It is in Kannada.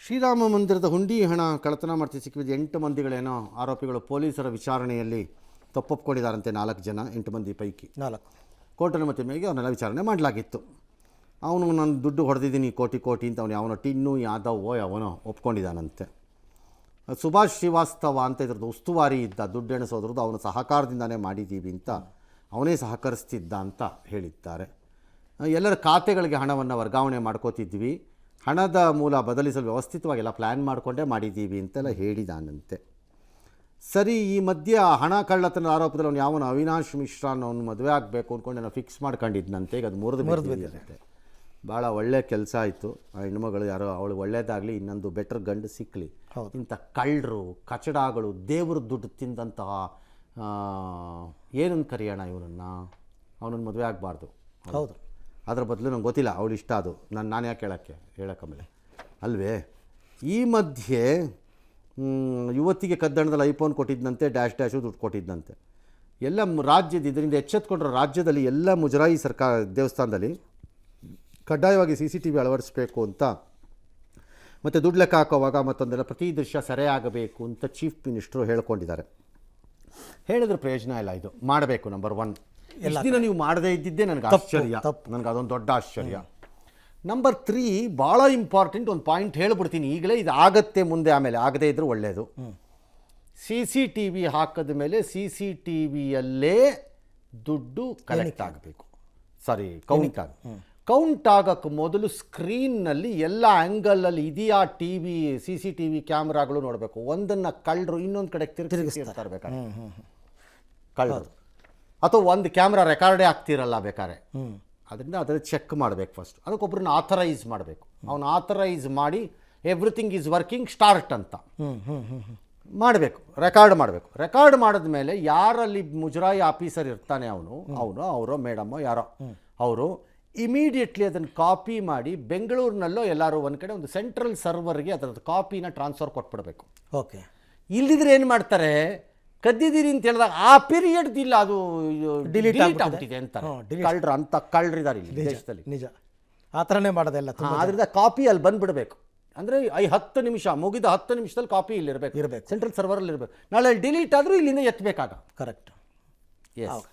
ಶ್ರೀರಾಮ ಮಂದಿರದ ಹುಂಡಿ ಹಣ ಕಳ್ಳತನ ಮಾಡ್ತಿ ಸಿಕ್ಕಿದ 8 ಮಂದಿಗಳೇನೋ ಆರೋಪಿಗಳು ಪೊಲೀಸರ ವಿಚಾರಣೆಯಲ್ಲಿ ತಪ್ಪೊಪ್ಕೊಂಡಿದ್ದಾರಂತೆ. 4 ಜನ 8 ಮಂದಿ ಪೈಕಿ 4 ಕೋರ್ಟ್ ಅನುಮತಿ ಮೇರೆಗೆ ಅವನ್ನೆಲ್ಲ ವಿಚಾರಣೆ ಮಾಡಲಾಗಿತ್ತು. ಅವನು ನಾನು ದುಡ್ಡು ಹೊಡೆದಿದ್ದೀನಿ ಕೋಟಿ ಅಂತ ಅವನು ಯಾವನೋ ಟಿನ್ನು ಯಾದವ್ ಅವನೋ ಒಪ್ಕೊಂಡಿದ್ದಾನಂತೆ. ಸುಭಾಷ್ ಶ್ರೀವಾಸ್ತವ ಅಂತ ಇದ್ರದ್ದು ಉಸ್ತುವಾರಿ ಇದ್ದ ದುಡ್ಡು ಎಣಿಸೋದ್ರದ್ದು ಅವನ ಸಹಕಾರದಿಂದನೇ ಮಾಡಿದ್ದೀವಿ ಅಂತ ಅವನೇ ಸಹಕರಿಸ್ತಿದ್ದ ಅಂತ ಹೇಳಿದ್ದಾರೆ. ಎಲ್ಲರ ಖಾತೆಗಳಿಗೆ ಹಣವನ್ನು ವರ್ಗಾವಣೆ ಮಾಡ್ಕೋತಿದ್ವಿ, ಹಣದ ಮೂಲ ಬದಲಿಸಲು ವ್ಯವಸ್ಥಿತವಾಗೆಲ್ಲ ಪ್ಲ್ಯಾನ್ ಮಾಡಿಕೊಂಡೇ ಮಾಡಿದ್ದೀವಿ ಅಂತೆಲ್ಲ ಹೇಳಿದಾನಂತೆ. ಸರಿ, ಈ ಮಧ್ಯ ಹಣ ಕಳ್ಳತನದ ಆರೋಪದಲ್ಲಿ ಅವನು ಯಾವನು ಅವಿನಾಶ್ ಮಿಶ್ರಾ ಅವನು ಮದುವೆ ಆಗಬೇಕು ಅಂದ್ಕೊಂಡು ನಾನು ಫಿಕ್ಸ್ ಮಾಡ್ಕೊಂಡಿದ್ದಂತೆ. ಈಗ ಅದು ಮುರಿದು ಬಿದ್ದಿದೆ. ಭಾಳ ಒಳ್ಳೆ ಕೆಲಸ ಆಯಿತು. ಆ ಹೆಣ್ಮಗಳು ಯಾರೋ ಅವಳು ಒಳ್ಳೇದಾಗಲಿ, ಇನ್ನೊಂದು ಬೆಟರ್ ಗಂಡು ಸಿಕ್ಕಲಿ. ಇಂಥ ಕಳ್ಳರು ಕಚಡಗಳು ದೇವ್ರ ದುಡ್ಡು ತಿಂದಂತಹ ಏನನ್ನು ಕರೆಯೋಣ ಇವನನ್ನು, ಅವನನ್ನು ಮದುವೆ ಆಗಬಾರ್ದು. ಹೌದು, ಅದ್ರ ಬದಲು ನಂಗೆ ಗೊತ್ತಿಲ್ಲ, ಅವಳು ಇಷ್ಟ ಅದು ನಾನು ಯಾಕೆ ಹೇಳೋಕ್ಕಮೇಲೆ ಅಲ್ವೇ. ಈ ಮಧ್ಯೆ ಯುವತಿಗೆ ಕದ್ದಣದಲ್ಲಿ ಐಫೋನ್ ಕೊಟ್ಟಿದ್ದಂತೆ, ಡ್ಯಾಶು ದುಡ್ಡು ಕೊಟ್ಟಿದ್ದಂತೆ. ಎಲ್ಲ ರಾಜ್ಯದ ಇದರಿಂದ ಎಚ್ಚೆತ್ಕೊಂಡ್ರೆ ರಾಜ್ಯದಲ್ಲಿ ಎಲ್ಲ ಮುಜರಾಯಿ ಸರ್ಕಾರ ದೇವಸ್ಥಾನದಲ್ಲಿ ಕಡ್ಡಾಯವಾಗಿ CCTV ಅಳವಡಿಸಬೇಕು ಅಂತ, ಮತ್ತು ದುಡ್ಡು ಲೆಕ್ಕ ಹಾಕೋವಾಗ ಮತ್ತೊಂದೆಲ್ಲ ಪ್ರತಿ ದೃಶ್ಯ ಸೆರೆಯಾಗಬೇಕು ಅಂತ ಚೀಫ್ ಮಿನಿಸ್ಟ್ರು ಹೇಳ್ಕೊಂಡಿದ್ದಾರೆ. ಹೇಳಿದ್ರೆ ಪ್ರಯೋಜನ ಇಲ್ಲ, ಇದು ಮಾಡಬೇಕು. ನಂಬರ್ 1, ಎಷ್ಟು ದಿನ ನೀವು ಮಾಡದೇ ಇದ್ದಿದ್ದೇ ನನಗೆ ಆಶ್ಚರ್ಯ, ನನಗೆ ಅದೊಂದು ದೊಡ್ಡ ಆಶ್ಚರ್ಯ. ನಂಬರ್ 3 ಭಾಳ ಇಂಪಾರ್ಟೆಂಟ್ ಒಂದು ಪಾಯಿಂಟ್ ಹೇಳ್ಬಿಡ್ತೀನಿ ಈಗಲೇ, ಇದು ಆಗತ್ತೆ ಮುಂದೆ, ಆಮೇಲೆ ಆಗದೇ ಇದ್ರೂ ಒಳ್ಳೆಯದು. CCTV ಹಾಕಿದ ಮೇಲೆ CCTVಯಲ್ಲೇ ದುಡ್ಡು ಕಲೆಕ್ಟ್ ಆಗಬೇಕು, ಕೌಂಟ್ ಆಗೋಕ್ಕೆ ಮೊದಲು ಸ್ಕ್ರೀನ್ನಲ್ಲಿ ಎಲ್ಲ ಆ್ಯಂಗಲಲ್ಲಿ ಇದೆಯಾ CCTV ಕ್ಯಾಮ್ರಾಗಳು ನೋಡಬೇಕು. ಒಂದನ್ನು ಕಳ್ಳರು ಇನ್ನೊಂದು ಕಡೆ ತಿರುಗಿಸ್ತಾ ಇರಬೇಕಾದ್ರೆ ಕಳ್ಳರು, ಅಥವಾ ಒಂದು ಕ್ಯಾಮ್ರಾ ರೆಕಾರ್ಡೇ ಆಗ್ತಿರಲ್ಲ ಬೇಕಾದ್ರೆ, ಅದರಿಂದ ಅದನ್ನು ಚೆಕ್ ಮಾಡಬೇಕು ಫಸ್ಟ್. ಅದಕ್ಕೊಬ್ಬರನ್ನ ಆಥರೈಸ್ ಮಾಡಬೇಕು. ಅವನು ಆಥರೈಸ್ ಮಾಡಿ ಎವ್ರಿಥಿಂಗ್ ಈಸ್ ವರ್ಕಿಂಗ್ ಸ್ಟಾರ್ಟ್ ಅಂತ ಮಾಡಬೇಕು, ರೆಕಾರ್ಡ್ ಮಾಡಬೇಕು. ರೆಕಾರ್ಡ್ ಮಾಡಿದ ಮೇಲೆ ಯಾರಲ್ಲಿ ಮುಜರಾಯಿ ಆಫೀಸರ್ ಇರ್ತಾನೆ ಅವರೋ ಮೇಡಮ್ಮೋ ಯಾರೋ ಅವರು ಇಮಿಡಿಯೇಟ್ಲಿ ಅದನ್ನು ಕಾಪಿ ಮಾಡಿ ಬೆಂಗಳೂರಿನಲ್ಲೋ ಎಲ್ಲರೂ ಒಂದು ಕಡೆ ಒಂದು ಸೆಂಟ್ರಲ್ ಸರ್ವರ್ಗೆ ಅದರದ್ದು ಕಾಪಿನ ಟ್ರಾನ್ಸ್ಫರ್ ಕೊಟ್ಬಿಡಬೇಕು. ಓಕೆ, ಇಲ್ಲಿದ್ರೆ ಏನು ಮಾಡ್ತಾರೆ, ಕದ್ದಿದ್ದೀರಿ ಅಂತ ಹೇಳಿದಾಗ ಆ ಪೀರಿಯಡ್ ಇಲ್ಲ, ಅದು ಡಿಲೀಟ್ ಆಗ್ಬಿಟ್ಟಿದೆ ಅಂತ ಕಳ್ಳರು, ಅಂತ ಕಳ್ಳರಿದ್ದಾರೆ ಇಲ್ಲಿ ದೇಶದಲ್ಲಿ. ನಿಜ, ಆ ಥರನೇ ಮಾಡೋದೆಲ್ಲ. ಅದರಿಂದ ಕಾಪಿ ಅಲ್ಲಿ ಬಂದುಬಿಡಬೇಕು. ಅಂದರೆ 10 ನಿಮಿಷ ಮುಗಿದ 10 ನಿಮಿಷದಲ್ಲಿ ಕಾಪಿ ಇಲ್ಲಿ ಇರಬೇಕು, ಸೆಂಟ್ರಲ್ ಸರ್ವರಲ್ಲಿ ಇರಬೇಕು. ನಾಳೆ ಡಿಲೀಟ್ ಆದರೂ ಇಲ್ಲಿಂದ ಎತ್ತಬೇಕಾಗ. ಕರೆಕ್ಟ್. ಎಸ್.